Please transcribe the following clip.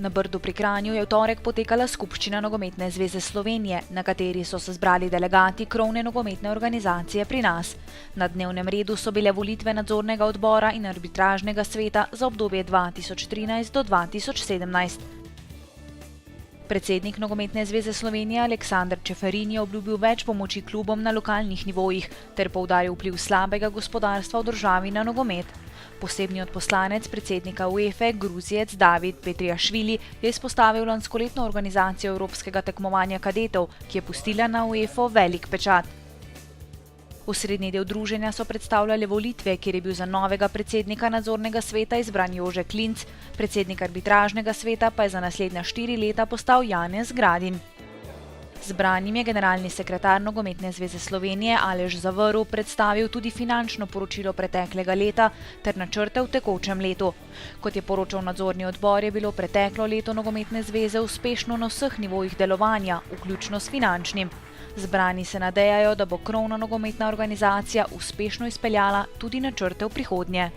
Na Brdu pri Kranju je v torek potekala skupščina Nogometne zveze Slovenije, na kateri so se zbrali delegati krovne nogometne organizacije pri nas. Na dnevnem redu so bile volitve nadzornega odbora in arbitražnega sveta za obdobje 2013 do 2017. Predsednik Nogometne zveze Slovenije Aleksander Čeferin je obljubil več pomoči klubom na lokalnih nivojih ter poudaril vpliv slabega gospodarstva v državi na nogomet. Posebni odposlanec predsednika UEFA Gruzijec David Petriašvili je izpostavil lanskoletno organizacijo evropskega tekmovanja kadetov, ki je pustila na UEFA velik pečat. Osrednji del druženja so predstavljale volitve, kjer je bil za novega predsednika nadzornega sveta izbran Jože Klinc, predsednik arbitražnega sveta pa je za naslednja 4 leta postal Janez Gradin. Zbranim je generalni sekretar Nogometne zveze Slovenije Aleš Zavrl predstavil tudi finančno poročilo preteklega leta ter načrte v tekočem letu. Kot je poročal nadzorni odbor, je bilo preteklo leto Nogometne zveze uspešno na vseh nivojih delovanja, vključno s finančnim. Zbrani se nadejajo, da bo krovna nogometna organizacija uspešno izpeljala tudi načrte v prihodnje.